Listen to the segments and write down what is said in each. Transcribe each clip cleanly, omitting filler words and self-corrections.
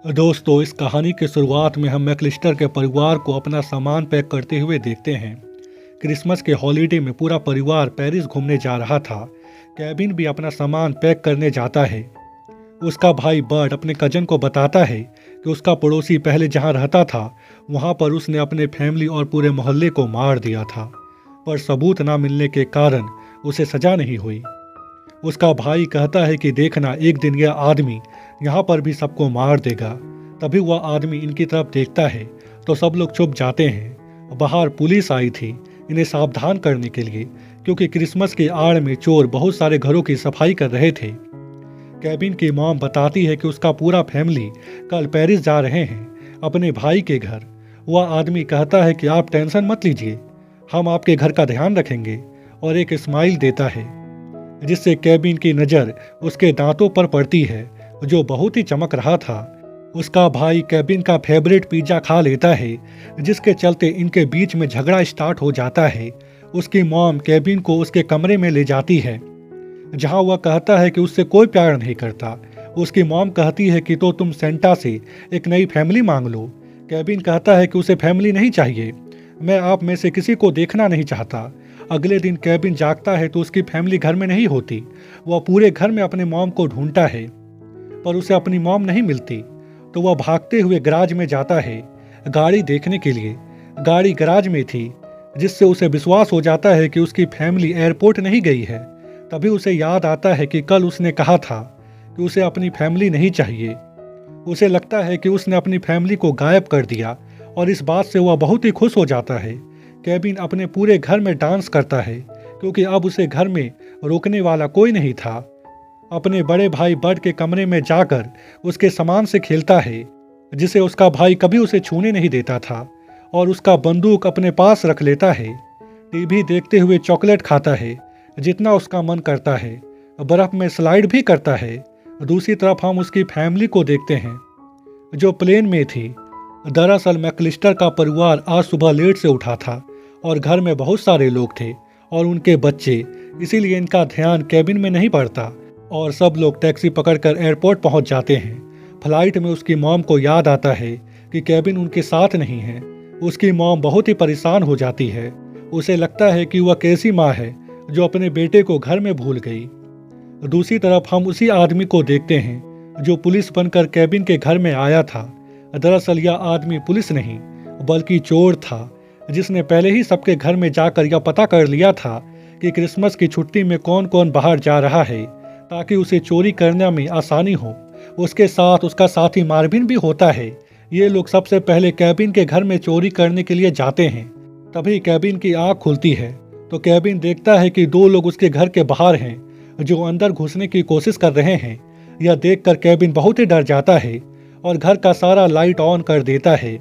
दोस्तों, इस कहानी की शुरुआत में हम मैकलिस्टर के परिवार को अपना सामान पैक करते हुए देखते हैं। क्रिसमस के हॉलीडे में पूरा परिवार पेरिस घूमने जा रहा था। केविन भी अपना सामान पैक करने जाता है। उसका भाई बर्ड अपने कजन को बताता है कि उसका पड़ोसी पहले जहां रहता था वहां पर उसने अपने फैमिली और पूरे मोहल्ले को मार दिया था, पर सबूत ना मिलने के कारण उसे सजा नहीं हुई। उसका भाई कहता है कि देखना, एक दिन यह आदमी यहाँ पर भी सबको मार देगा। तभी वह आदमी इनकी तरफ देखता है तो सब लोग चुप जाते हैं। बाहर पुलिस आई थी इन्हें सावधान करने के लिए, क्योंकि क्रिसमस की आड़ में चोर बहुत सारे घरों की सफाई कर रहे थे। केविन की मॉम बताती है कि उसका पूरा फैमिली कल पेरिस जा रहे हैं अपने भाई के घर। वह आदमी कहता है कि आप टेंशन मत लीजिए, हम आपके घर का ध्यान रखेंगे, और एक स्माइल देता है जिससे केविन की नज़र उसके दांतों पर पड़ती है जो बहुत ही चमक रहा था। उसका भाई केविन का फेवरेट पिज्ज़ा खा लेता है, जिसके चलते इनके बीच में झगड़ा स्टार्ट हो जाता है। उसकी मॉम केविन को उसके कमरे में ले जाती है जहां वह कहता है कि उससे कोई प्यार नहीं करता। उसकी मॉम कहती है कि तो तुम सेंटा से एक नई फैमिली मांग लो। केविन कहता है कि उसे फैमिली नहीं चाहिए, मैं आप में से किसी को देखना नहीं चाहता। अगले दिन केविन जागता है तो उसकी फैमिली घर में नहीं होती। वह पूरे घर में अपने मॉम को ढूंढता है पर उसे अपनी मॉम नहीं मिलती, तो वह भागते हुए गराज में जाता है गाड़ी देखने के लिए। गाड़ी गराज में थी, जिससे उसे विश्वास हो जाता है कि उसकी फैमिली एयरपोर्ट नहीं गई है। तभी उसे याद आता है कि कल उसने कहा था कि उसे अपनी फैमिली नहीं चाहिए। उसे लगता है कि उसने अपनी फैमिली को गायब कर दिया और इस बात से वह बहुत ही खुश हो जाता है। केविन अपने पूरे घर में डांस करता है क्योंकि अब उसे घर में रोकने वाला कोई नहीं था। अपने बड़े भाई बर्ड के कमरे में जाकर उसके सामान से खेलता है जिसे उसका भाई कभी उसे छूने नहीं देता था, और उसका बंदूक अपने पास रख लेता है। टीवी देखते हुए चॉकलेट खाता है जितना उसका मन करता है, बर्फ में स्लाइड भी करता है। दूसरी तरफ हम उसकी फैमिली को देखते हैं जो प्लेन में थी। दरअसल मैकलिस्टर का परिवार आज सुबह लेट से उठा था और घर में बहुत सारे लोग थे और उनके बच्चे, इसीलिए इनका ध्यान केबिन में नहीं पड़ता और सब लोग टैक्सी पकड़कर एयरपोर्ट पहुंच जाते हैं। फ्लाइट में उसकी मॉम को याद आता है कि केबिन उनके साथ नहीं है। उसकी मॉम बहुत ही परेशान हो जाती है। उसे लगता है कि वह कैसी माँ है जो अपने बेटे को घर में भूल गई। दूसरी तरफ हम उसी आदमी को देखते हैं जो पुलिस बनकर केबिन के घर में आया था। दरअसल यह आदमी पुलिस नहीं बल्कि चोर था, जिसने पहले ही सबके घर में जाकर यह पता कर लिया था कि क्रिसमस की छुट्टी में कौन कौन बाहर जा रहा है, ताकि उसे चोरी करने में आसानी हो। उसके साथ उसका साथी मार्विन भी होता है। ये लोग सबसे पहले केबिन के घर में चोरी करने के लिए जाते हैं। तभी केबिन की आंख खुलती है तो केबिन देखता है कि दो लोग उसके घर के बाहर हैं जो अंदर घुसने की कोशिश कर रहे हैं। यह देखकर केबिन बहुत ही डर जाता है और घर का सारा लाइट ऑन कर देता है,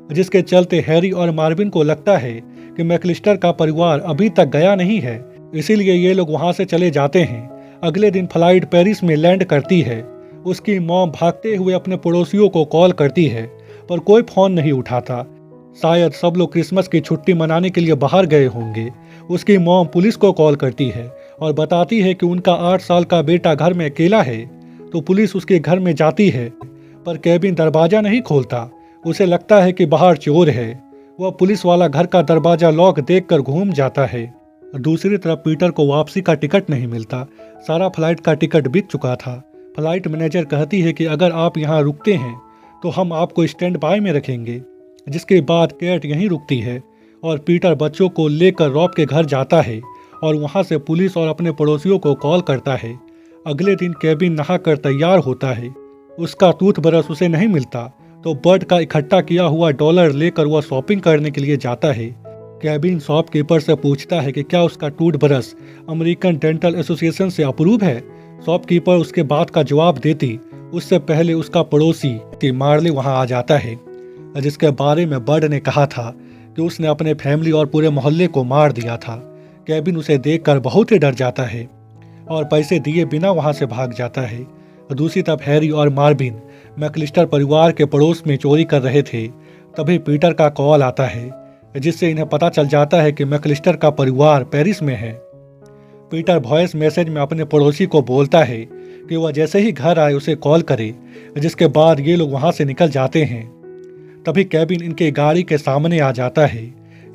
जिसके चलते हैरी और मार्विन को लगता है कि मैकलिस्टर का परिवार अभी तक गया नहीं है, इसीलिए ये लोग वहां से चले जाते हैं। अगले दिन फ्लाइट पेरिस में लैंड करती है। उसकी मॉम भागते हुए अपने पड़ोसियों को कॉल करती है पर कोई फोन नहीं उठाता। शायद सब लोग क्रिसमस की छुट्टी मनाने के लिए बाहर गए होंगे। उसकी मॉम पुलिस को कॉल करती है और बताती है कि उनका 8 साल का बेटा घर में अकेला है, तो पुलिस उसके घर में जाती है पर केबिन दरवाजा नहीं खोलता। उसे लगता है कि बाहर चोर है। वह पुलिस वाला घर का दरवाजा लॉक देखकर घूम जाता है। दूसरी तरफ पीटर को वापसी का टिकट नहीं मिलता। सारा फ्लाइट का टिकट बिक चुका था। फ्लाइट मैनेजर कहती है कि अगर आप यहाँ रुकते हैं तो हम आपको स्टैंड बाय में रखेंगे। जिसके बाद कैट यहीं रुकती है और पीटर बच्चों को लेकर रॉब के घर जाता है और वहाँ से पुलिस और अपने पड़ोसियों को कॉल करता है। अगले दिन केबिन नहाकर तैयार होता है। उसका टूथब्रश उसे नहीं मिलता, तो बर्ड का इकट्ठा किया हुआ डॉलर लेकर वह शॉपिंग करने के लिए जाता है। केबिन शॉपकीपर से पूछता है कि क्या उसका टूथब्रश अमेरिकन डेंटल एसोसिएशन से अप्रूव है। शॉपकीपर उसके बात का जवाब देती उससे पहले उसका पड़ोसी मार्ले वहां आ जाता है, जिसके बारे में बर्ड ने कहा था कि उसने अपने फैमिली और पूरे मोहल्ले को मार दिया था। केबिन उसे देखकर बहुत ही डर जाता है और पैसे दिए बिना वहां से भाग जाता है। दूसरी तरफ हैरी और मार्विन मैकलिस्टर परिवार के पड़ोस में चोरी कर रहे थे। तभी पीटर का कॉल आता है, जिससे इन्हें पता चल जाता है कि मैकलिस्टर का परिवार पेरिस में है। पीटर वॉइस मैसेज में अपने पड़ोसी को बोलता है कि वह जैसे ही घर आए उसे कॉल करे, जिसके बाद ये लोग वहाँ से निकल जाते हैं। तभी केबिन इनके गाड़ी के सामने आ जाता है।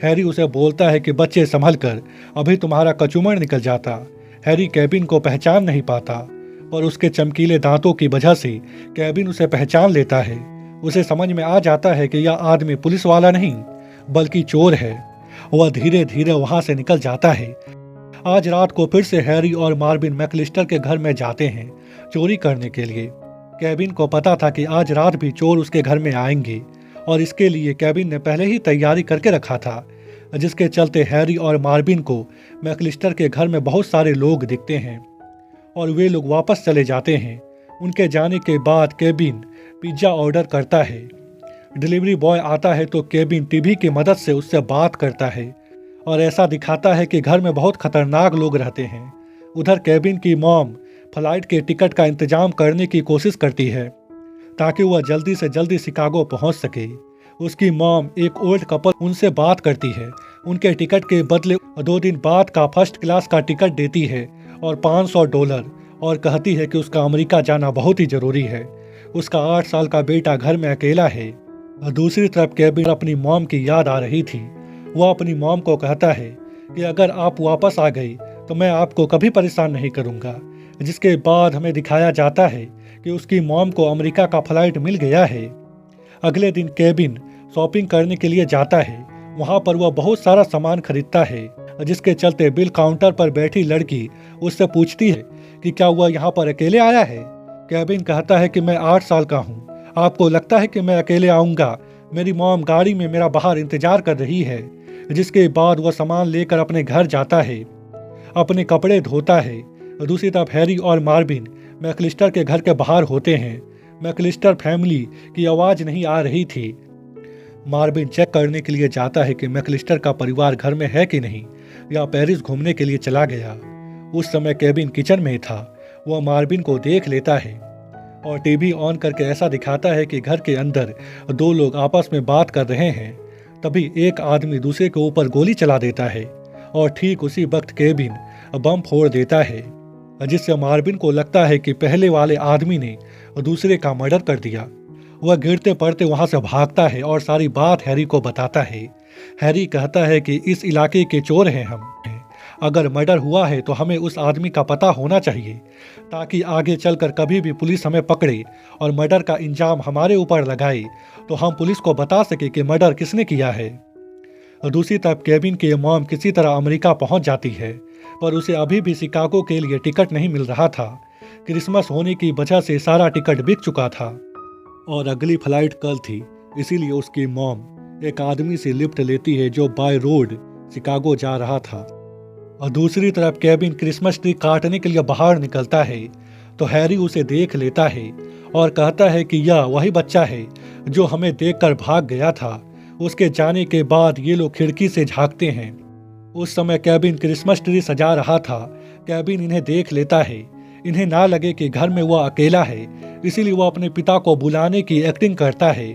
हैरी उसे बोलता है कि बच्चे संभल कर, अभी तुम्हारा कचूमर निकल जाता। हैरी केबिन को पहचान नहीं पाता, और उसके चमकीले दांतों की वजह से केबिन उसे पहचान लेता है। उसे समझ में आ जाता है कि यह आदमी पुलिस वाला नहीं बल्कि चोर है। वह धीरे धीरे वहां से निकल जाता है। आज रात को फिर से हैरी और मार्विन मैकलिस्टर के घर में जाते हैं चोरी करने के लिए। केबिन को पता था कि आज रात भी चोर उसके घर में आएंगे, और इसके लिए केबिन ने पहले ही तैयारी करके रखा था, जिसके चलते हैरी और मार्विन को मैकलिस्टर के घर में बहुत सारे लोग दिखते हैं और वे लोग वापस चले जाते हैं। उनके जाने के बाद केबिन पिज्ज़ा ऑर्डर करता है। डिलीवरी बॉय आता है तो केबिन टीवी की मदद से उससे बात करता है और ऐसा दिखाता है कि घर में बहुत खतरनाक लोग रहते हैं। उधर केबिन की मॉम फ्लाइट के टिकट का इंतजाम करने की कोशिश करती है ताकि वह जल्दी से जल्दी शिकागो पहुंच सके। उसकी मॉम एक ओल्ड कपल उनसे बात करती है। उनके टिकट के बदले 2 दिन बाद का फर्स्ट क्लास का टिकट देती है और $500, और कहती है कि उसका अमेरिका जाना बहुत ही जरूरी है। उसका 8 साल का बेटा घर में अकेला है। दूसरी तरफ केबिन अपनी मॉम की याद आ रही थी। वह अपनी मॉम को कहता है कि अगर आप वापस आ गई तो मैं आपको कभी परेशान नहीं करूंगा। जिसके बाद हमें दिखाया जाता है कि उसकी मॉम को अमेरिका का फ्लाइट मिल गया है। अगले दिन केबिन शॉपिंग करने के लिए जाता है। वहाँ पर वह बहुत सारा सामान खरीदता है, जिसके चलते बिल काउंटर पर बैठी लड़की उससे पूछती है कि क्या वह यहाँ पर अकेले आया है। केबिन कहता है कि मैं 8 साल का हूँ, आपको लगता है कि मैं अकेले आऊँगा? मेरी मॉम गाड़ी में मेरा बाहर इंतजार कर रही है। जिसके बाद वह सामान लेकर अपने घर जाता है, अपने कपड़े धोता है। दूसरी तरफ हैरी और मार्विन मैकलिस्टर के घर के बाहर होते हैं। मैकलिस्टर फैमिली की आवाज़ नहीं आ रही थी। मार्विन चेक करने के लिए जाता है कि मैकलिस्टर का परिवार घर में है कि नहीं, या पेरिस घूमने के लिए चला गया। उस समय केबिन किचन में था। वह मार्विन को देख लेता है और टीवी ऑन करके ऐसा दिखाता है कि घर के अंदर 2 लोग आपस में बात कर रहे हैं। तभी एक आदमी दूसरे के ऊपर गोली चला देता है और ठीक उसी वक्त केबिन बम फोड़ देता है, जिससे मार्विन को लगता है कि पहले वाले आदमी ने दूसरे का मर्डर कर दिया। वह गिरते पड़ते वहां से भागता है और सारी बात हैरी को बताता है। हैरी कहता है कि इस इलाके के चोर हैं हम। अगर मर्डर हुआ है तो हमें उस आदमी का पता होना चाहिए, ताकि आगे चलकर कभी भी पुलिस हमें पकड़े और मर्डर का इंजाम हमारे ऊपर लगाए तो हम पुलिस को बता सके कि मर्डर किसने किया है। दूसरी तरफ केबिन की मॉम किसी तरह अमेरिका पहुंच जाती है, पर उसे अभी भी शिकागो के लिए टिकट नहीं मिल रहा था। क्रिसमस होने की वजह से सारा टिकट बिक चुका था और अगली फ्लाइट कल थी, इसीलिए उसकी मॉम एक आदमी से लिफ्ट लेती है जो बाय रोड शिकागो जा रहा था। और दूसरी तरफ केबिन क्रिसमस ट्री काटने के लिए बाहर निकलता है तो हैरी उसे देख लेता है और कहता है कि यह वही बच्चा है जो हमें देखकर भाग गया था। उसके जाने के बाद ये लोग खिड़की से झांकते हैं। उस समय केबिन क्रिसमस ट्री सजा रहा था। केबिन इन्हें देख लेता है। इन्हें ना लगे कि घर में वह अकेला है, इसीलिए वह अपने पिता को बुलाने की एक्टिंग करता है।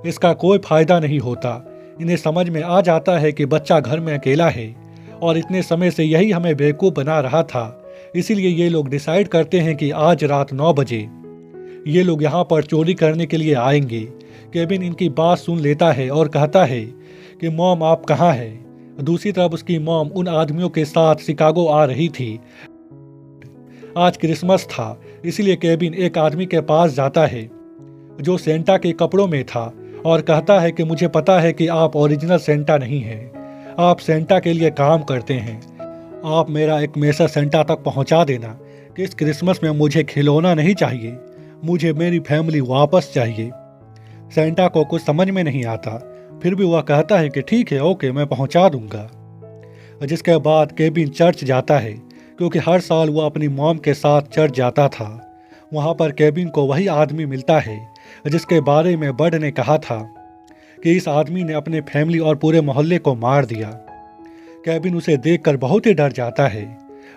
इसका कोई फायदा नहीं होता। इन्हें समझ में आ जाता है कि बच्चा घर में अकेला है और इतने समय से यही हमें बेवकूफ़ बना रहा था। इसीलिए ये लोग डिसाइड करते हैं कि आज रात 9 बजे ये लोग यहाँ पर चोरी करने के लिए आएंगे। केबिन इनकी बात सुन लेता है और कहता है कि मॉम आप कहाँ हैं। दूसरी तरफ उसकी मॉम उन आदमियों के साथ शिकागो आ रही थी। आज क्रिसमस था, इसीलिए केबिन एक आदमी के पास जाता है जो सेंटा के कपड़ों में था और कहता है कि मुझे पता है कि आप ओरिजिनल सेंटा नहीं हैं, आप सेंटा के लिए काम करते हैं। आप मेरा एक मैसेज सेंटा तक पहुंचा देना कि इस क्रिसमस में मुझे खिलौना नहीं चाहिए, मुझे मेरी फैमिली वापस चाहिए। सेंटा को कुछ समझ में नहीं आता, फिर भी वह कहता है कि ठीक है, ओके, मैं पहुंचा दूंगा। जिसके बाद केबिन चर्च जाता है क्योंकि हर साल वह अपनी मॉम के साथ चर्च जाता था। वहाँ पर केबिन को वही आदमी मिलता है जिसके बारे में बर्ड ने कहा था कि इस आदमी ने अपने फैमिली और पूरे मोहल्ले को मार दिया। केबिन उसे देखकर बहुत ही डर जाता है।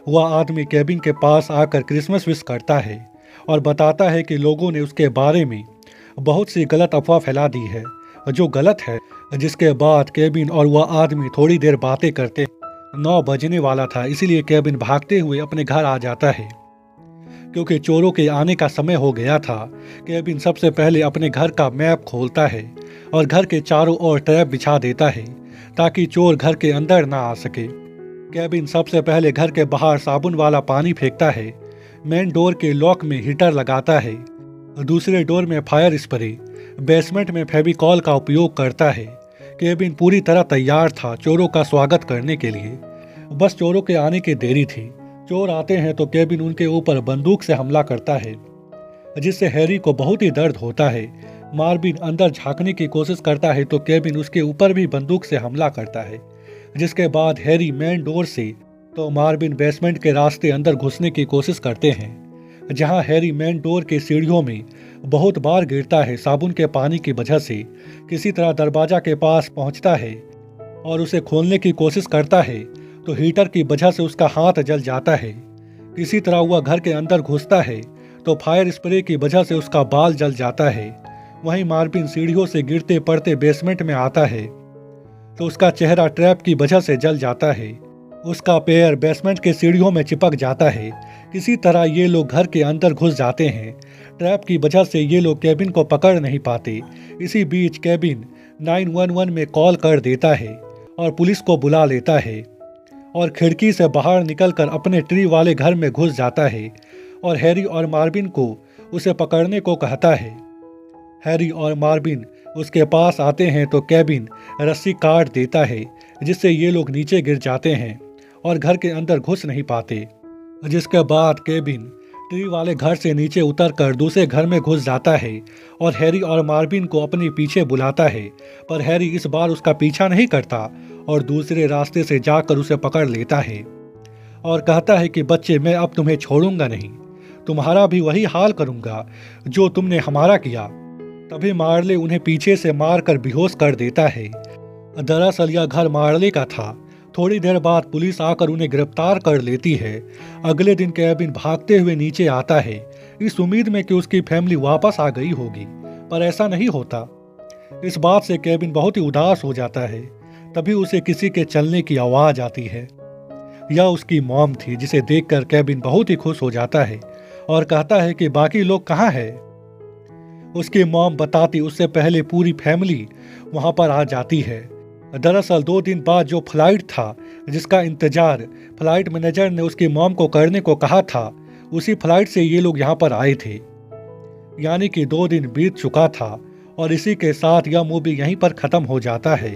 वह आदमी केबिन के पास आकर क्रिसमस विश करता है और बताता है कि लोगों ने उसके बारे में बहुत सी गलत अफवाह फैला दी है जो गलत है। जिसके बाद केबिन और वह आदमी थोड़ी देर बातें करते। 9 बजने वाला था, इसीलिए केबिन भागते हुए अपने घर आ जाता है। क्योंकि चोरों के आने का समय हो गया था, केविन सबसे पहले अपने घर का मैप खोलता है और घर के चारों ओर ट्रैप बिछा देता है ताकि चोर घर के अंदर ना आ सके। केविन सबसे पहले घर के बाहर साबुन वाला पानी फेंकता है, मेन डोर के लॉक में हीटर लगाता है, दूसरे डोर में फायर स्प्रे, बेसमेंट में फेविकॉल का उपयोग करता है। केविन पूरी तरह तैयार था चोरों का स्वागत करने के लिए। बस चोरों के आने की देरी थी। चोर आते हैं तो केविन उनके ऊपर बंदूक से हमला करता है, जिससे हैरी को बहुत ही दर्द होता है। मार्विन अंदर झांकने की कोशिश करता है तो केविन उसके ऊपर भी बंदूक से हमला करता है, जिसके बाद हैरी मेन डोर से तो मार्विन बेसमेंट के रास्ते अंदर घुसने की कोशिश करते हैं, जहां हैरी मेन डोर के सीढ़ियों में बहुत बार गिरता है। साबुन के पानी की वजह से किसी तरह दरवाजा के पास पहुंचता है और उसे खोलने की कोशिश करता है तो हीटर की वजह से उसका हाथ जल जाता है। किसी तरह वह घर के अंदर घुसता है तो फायर स्प्रे की वजह से उसका बाल जल जाता है। वहीं मार्विन सीढ़ियों से गिरते पड़ते बेसमेंट में आता है तो उसका चेहरा ट्रैप की वजह से जल जाता है। उसका पैर बेसमेंट के सीढ़ियों में चिपक जाता है। किसी तरह ये लोग घर के अंदर घुस जाते हैं। ट्रैप की वजह से ये लोग केविन को पकड़ नहीं पाते। इसी बीच केविन 911 में कॉल कर देता है और पुलिस को बुला लेता है और खिड़की से बाहर निकलकर अपने ट्री वाले घर में घुस जाता है और हैरी और मार्विन को उसे पकड़ने को कहता है। हैरी और मार्विन उसके पास आते हैं तो केविन रस्सी काट देता है, जिससे ये लोग नीचे गिर जाते हैं और घर के अंदर घुस नहीं पाते। जिसके बाद केविन ट्री वाले घर से नीचे उतरकर दूसरे घर में घुस जाता है और हैरी और मार्विन को अपने पीछे बुलाता है, पर हैरी इस बार उसका पीछा नहीं करता और दूसरे रास्ते से जाकर उसे पकड़ लेता है और कहता है कि बच्चे, मैं अब तुम्हें छोड़ूंगा नहीं, तुम्हारा भी वही हाल करूंगा जो तुमने हमारा किया। तभी मार्ले उन्हें पीछे से मारकर बेहोश कर देता है। दरअसल यह घर मार्ले का था। थोड़ी देर बाद पुलिस आकर उन्हें गिरफ्तार कर लेती है। अगले दिन केविन भागते हुए नीचे आता है, इस उम्मीद में कि उसकी फैमिली वापस आ गई होगी, पर ऐसा नहीं होता। इस बात से केविन बहुत ही उदास हो जाता है। तभी उसे किसी के चलने की आवाज आती है। यह उसकी मॉम थी, जिसे देखकर केविन बहुत ही खुश हो जाता है और कहता है कि बाकी लोग कहाँ हैं। उसकी मॉम बताती उससे पहले पूरी फैमिली वहां पर आ जाती है। दरअसल 2 दिन बाद जो फ्लाइट था, जिसका इंतजार फ्लाइट मैनेजर ने उसकी मॉम को करने को कहा था, उसी फ्लाइट से ये लोग यहाँ पर आए थे। यानी कि 2 दिन बीत चुका था और इसी के साथ यह मूवी यहीं पर खत्म हो जाता है।